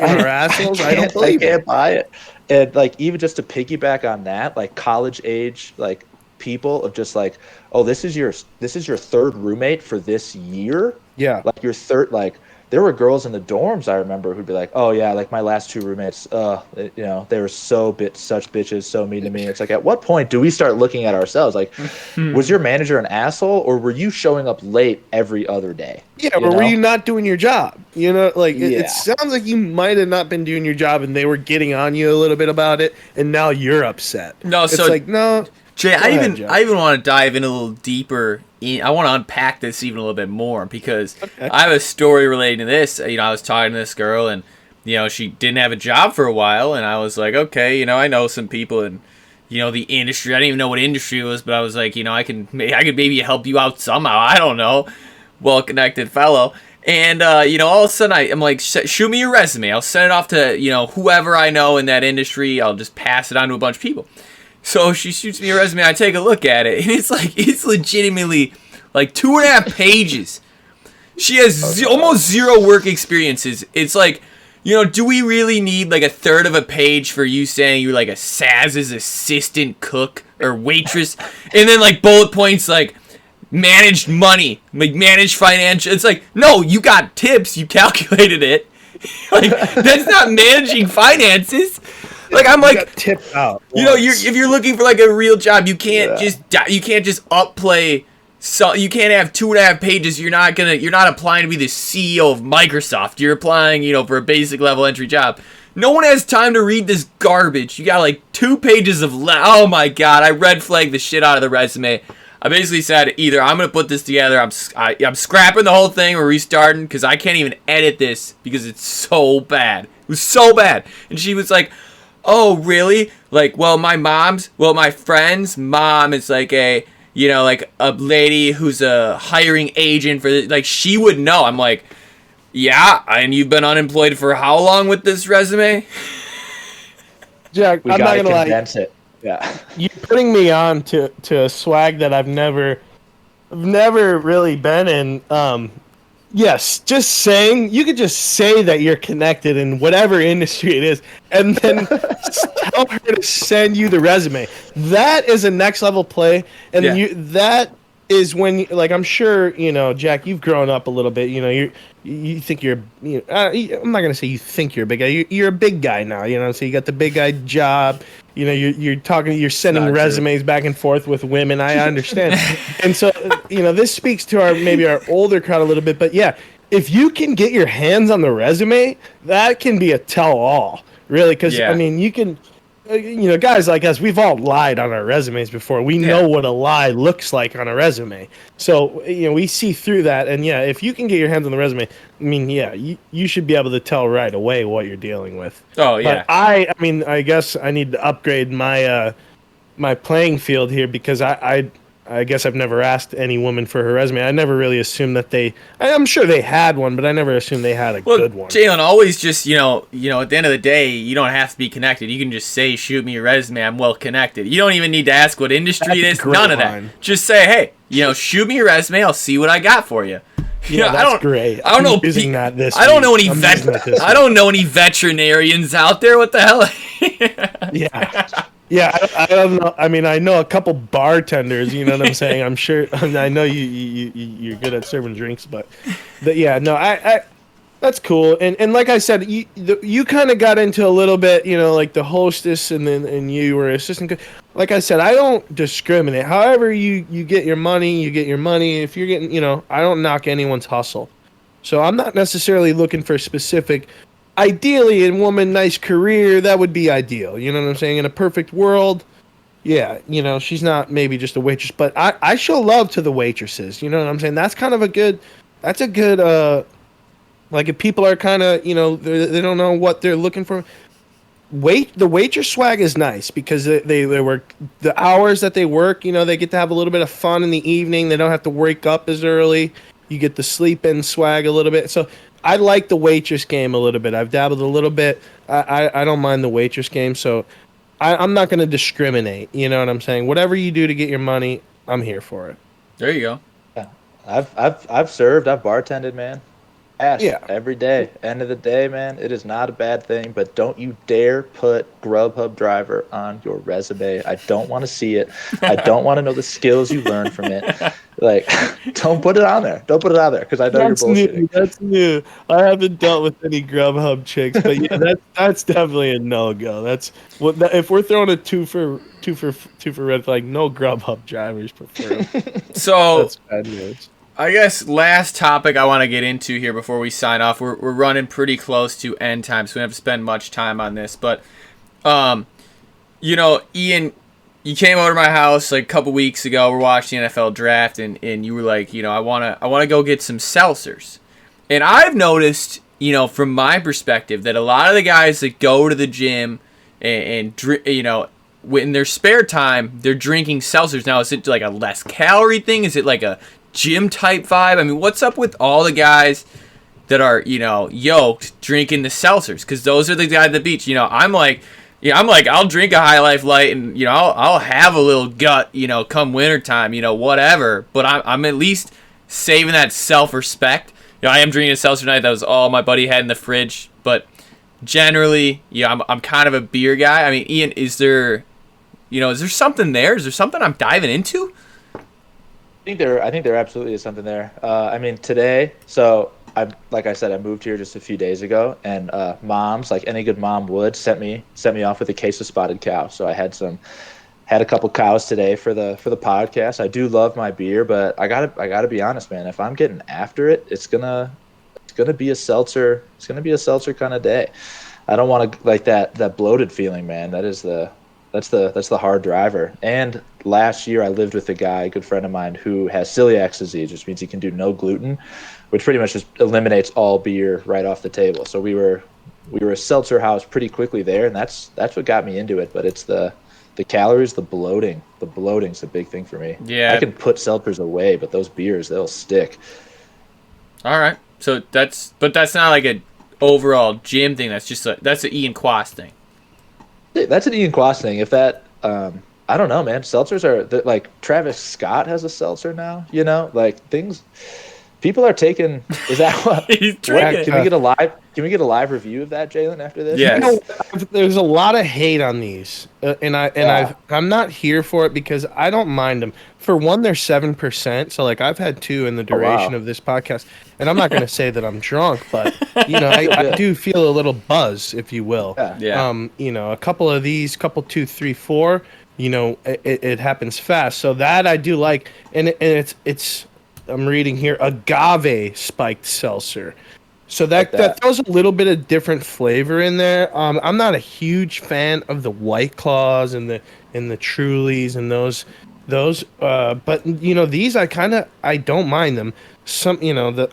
are assholes. I don't believe I can't buy it. And like even just to piggyback on that, like college age, like people of just like, oh, this is your 3rd roommate for this year. Yeah, like your 3rd, like. There were girls in the dorms I remember who'd be like, "Oh yeah, like my last 2 roommates, you know, they were such bitches, so mean to me." It's like, at what point do we start looking at ourselves? Like, was your manager an asshole, or were you showing up late every other day? Yeah, or were you not doing your job? You know, like it sounds like you might have not been doing your job, and they were getting on you a little bit about it, and now you're upset. No, it's so like no. Jay, I even want to dive in a little deeper. I want to unpack this even a little bit more because I have a story relating to this. You know, I was talking to this girl, and you know, she didn't have a job for a while, and I was like, okay, you know, I know some people in, you know, the industry. I didn't even know what industry it was, but I was like, you know, I could maybe help you out somehow. I don't know, well-connected fellow. And you know, all of a sudden I'm like, shoot me your resume. I'll send it off to, you know, whoever I know in that industry. I'll just pass it on to a bunch of people. So she shoots me a resume, I take a look at it, and it's legitimately like 2.5 pages. She has almost 0 work experiences. It's like, you know, do we really need like 1/3 of a page for you saying you're like a Saz's assistant cook or waitress, and then like bullet points like managed money, like managed financial. It's like, no, you got tips, you calculated it. Like, that's not managing finances. Like, I'm like, tipped out. You know, if you're looking for like a real job, you can't just upplay. So you can't have 2.5 pages. You're not applying to be the CEO of Microsoft. You're applying, you know, for a basic level entry job. No one has time to read this garbage. You got like 2 pages of oh my god! I red flagged the shit out of the resume. I basically said either I'm gonna put this together, I'm scrapping the whole thing or restarting because I can't even edit this because it's so bad. It was so bad, and she was like, "Oh, really? Like, well, my friend's mom is like a, you know, like a lady who's a hiring agent for this. Like, she would know." I'm like, yeah, and you've been unemployed for how long with this resume? Jack, I'm not gonna condense it. Yeah, you're putting me on to a swag that I've never really been in. Yes, just saying, you could just say that you're connected in whatever industry it is, and then tell her to send you the resume. That is a next level play, and that is when, like, I'm sure, you know, Jack, you've grown up a little bit. You know, you think you're, I'm not gonna say you think you're a big guy. You're a big guy now. You know, so you got the big guy job. You know, you're sending resumes back and forth with women. I understand. And so, you know, this speaks to maybe our older crowd a little bit. But yeah, if you can get your hands on the resume, that can be a tell-all, really. Because, I mean, you can, you know, guys like us, we've all lied on our resumes before. We know what a lie looks like on a resume. So, you know, we see through that. And yeah, if you can get your hands on the resume, I mean, yeah, you should be able to tell right away what you're dealing with. Oh, yeah. But I mean, I guess I need to upgrade my my playing field here because I guess I've never asked any woman for her resume. I never really assumed that I'm sure they had one, but I never assumed they had a good one. Jalen, always just, you know, at the end of the day, you don't have to be connected. You can just say, shoot me your resume, I'm well connected. You don't even need to ask what industry it is, none of that. Just say, hey, you know, shoot me your resume, I'll see what I got for you. Yeah, that's great. I don't know. Using that this I don't know week. I don't know any veterinarians out there. What the hell? Yeah. Yeah, I don't know. I mean, I know a couple bartenders. You know what I'm saying? I'm sure. I know you're good at serving drinks, but yeah, no, that's cool. And like I said, you kind of got into a little bit, like the hostess, and you were assistant. Like I said, I don't discriminate. However, you get your money, you get your money. If you're getting, I don't knock anyone's hustle. So I'm not necessarily looking for specific. Ideally, in woman, nice career, that would be ideal. You know what I'm saying? In a perfect world, yeah, she's not maybe just a waitress, but I show love to the waitresses. You know what I'm saying? That's kind of a good. That's a good. Like if people are kind of, they don't know what they're looking for. The waitress swag is nice because they work the hours that they work. They get to have a little bit of fun in the evening. They don't have to wake up as early. You get the sleep in swag a little bit. So I like the waitress game a little bit. I've dabbled a little bit. I don't mind the waitress game. So I'm not going to discriminate. You know what I'm saying? Whatever you do to get your money, I'm here for it. There you go. Yeah. I've served, I've bartended, man. Yeah. Every day. End of the day, man, it is not a bad thing, but don't you dare put Grubhub driver on your resume. I don't want to see it. I don't want to know the skills you learned from it. Like, don't put it on there. Don't put it on there because I know That's you're bullshitting. new. That's new. I haven't dealt with any Grubhub chicks, but yeah, that's definitely a no-go. That's what if we're throwing a two for red flag, no Grubhub drivers preferred. So That's bad news. I guess last topic I want to get into here before we sign off. We're running pretty close to end time, so we don't have to spend much time on this. But, Ian, you came over to my house like a couple weeks ago. We're watching the NFL draft, and you were like, I wanna go get some seltzers. And I've noticed, from my perspective, that a lot of the guys that go to the gym and in their spare time, they're drinking seltzers. Now, is it like a less calorie thing? Is it like a gym type vibe? I mean, what's up with all the guys that are, yoked drinking the seltzers? Because those are the guys at the beach. I'm like, I'll drink a High Life Light and, I'll have a little gut, come wintertime, whatever. But I'm at least saving that self-respect. I am drinking a seltzer tonight. That was all my buddy had in the fridge. But generally, I'm kind of a beer guy. I mean, Ian, is there something there? Is there something I'm diving into? I think there absolutely is something there. I mean, today, so like I said, I moved here just a few days ago, and moms, like any good mom would, sent me off with a case of spotted cow. So I had a couple cows today for the podcast. I do love my beer, but I gotta be honest, man. If I'm getting after it, it's gonna be a seltzer. It's gonna be a seltzer kind of day. I don't want to like that bloated feeling, man. That's the hard driver. And last year I lived with a good friend of mine, who has celiac disease, which means he can do no gluten, which pretty much just eliminates all beer right off the table. So we were a seltzer house pretty quickly there, and that's what got me into it. But it's the calories, the bloating. The bloating's the big thing for me. Yeah. I can put seltzers away, but those beers, they'll stick. All right. So that's not like an overall gym thing. That's an Ian Quast thing. That's an Ian Quast thing. If that, I don't know, man. Seltzers are like Travis Scott has a seltzer now. Like things. People are taking. Is that what? He's drinking. Can we get a live review of that, Jalen, after this? Yes. There's a lot of hate on these, I'm not here for it because I don't mind them. For one, they're 7%, so like I've had two in the duration of this podcast, and I'm not going to say that I'm drunk, but I do feel a little buzz, if you will. Yeah. A couple of these, couple 2, 3, 4, it happens fast. So that I do like, and it's. I'm reading here, agave spiked seltzer. So that throws a little bit of different flavor in there. I'm not a huge fan of the White Claws and the Trulies and those. But these I don't mind them. Some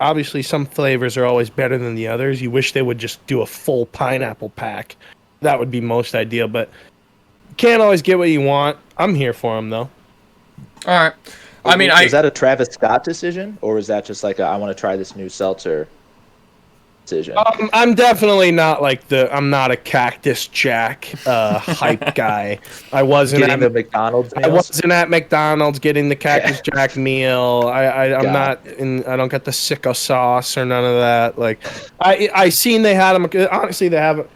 obviously some flavors are always better than the others. You wish they would just do a full pineapple pack. That would be most ideal, but can't always get what you want. I'm here for them though. All right. I mean, is that a Travis Scott decision, or is that just like I want to try this new seltzer decision? I'm definitely not I'm not a Cactus Jack hype guy. I wasn't getting the McDonald's meals? I wasn't at McDonald's getting the Cactus Jack meal. I'm not in. I don't get the sicko sauce or none of that. Like I seen they had them. Honestly, they have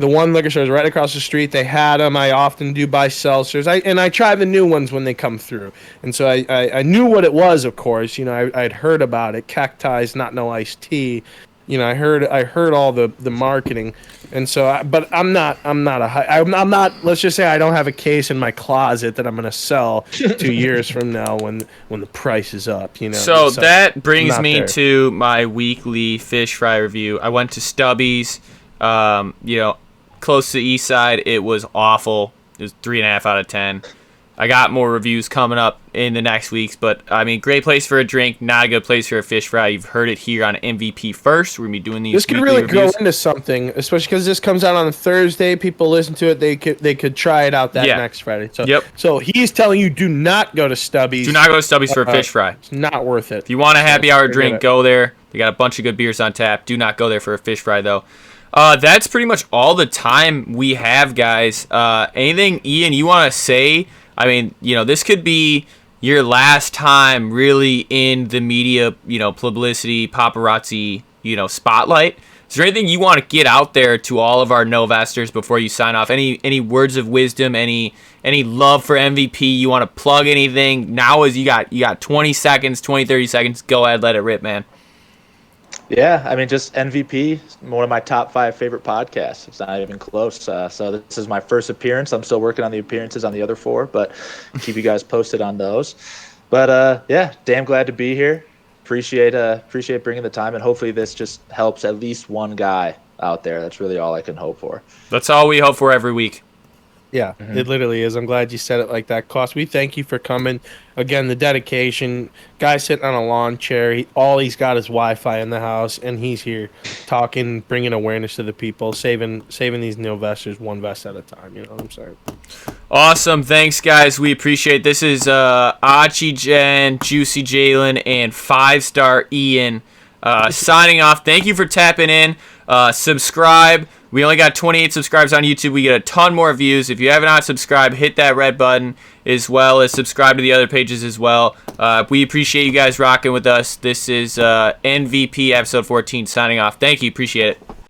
the one liquor store is right across the street. They had them. I often do buy seltzers. I try the new ones when they come through. And so I knew what it was, of course. You know, I'd heard about it. Cacti's not no iced tea. You know, I heard all the marketing. And so, but I'm not. Let's just say I don't have a case in my closet that I'm gonna sell 2 years from now when the price is up. You know. So that brings me there. to my weekly fish fry review. I went to Stubby's. You know, close to the east side. It was awful. It was 3.5 out of 10. I got more reviews coming up in the next weeks, but I mean, great place for a drink, not a good place for a fish fry. You've heard it here on MVP First. We're gonna be doing these. This could weekly really reviews. go into something, especially because this comes out on a Thursday. People listen to it. They could try it out that next Friday. So Yep. So he's telling you, do not go to Stubby's. Do not go to Stubby's for a fish fry. It's not worth it. If you want a happy hour Forget drink, it. go there. They got a bunch of good beers on tap. Do not go there for a fish fry, though. That's pretty much all the time we have, guys. Anything, Ian, you want to say? I mean, you know, this could be your last time really in the media, you know, publicity, paparazzi, you know, spotlight. Is there anything you want to get out there to all of our no-vesters before you sign off? Any words of wisdom, any love for MVP? You want to plug anything? Now is you got 20 seconds, 20, 30 seconds. Go ahead, let it rip, man. Yeah, I mean, just MVP, one of my top 5 favorite podcasts. It's not even close. So this is my first appearance. I'm still working on the appearances on the other 4, but keep you guys posted on those. But yeah, damn glad to be here. Appreciate bringing the time, and hopefully this just helps at least one guy out there. That's really all I can hope for. That's all we hope for every week. Yeah, It literally is. I'm glad you said it like that, Quast. We thank you for coming. Again, the dedication. Guy sitting on a lawn chair. All he's got is Wi-Fi in the house, and he's here talking, bringing awareness to the people, saving these no-vesters one vest at a time. You know what I'm saying? Awesome. Thanks, guys. We appreciate it. This is Otchi, Jen, Juicy Jalen, and 5-star Ian signing off. Thank you for tapping in. Subscribe. We only got 28 subscribers on YouTube. We get a ton more views. If you have not subscribed, hit that red button, as well as subscribe to the other pages as well. We appreciate you guys rocking with us. This is MVP episode 14 signing off. Thank you. Appreciate it.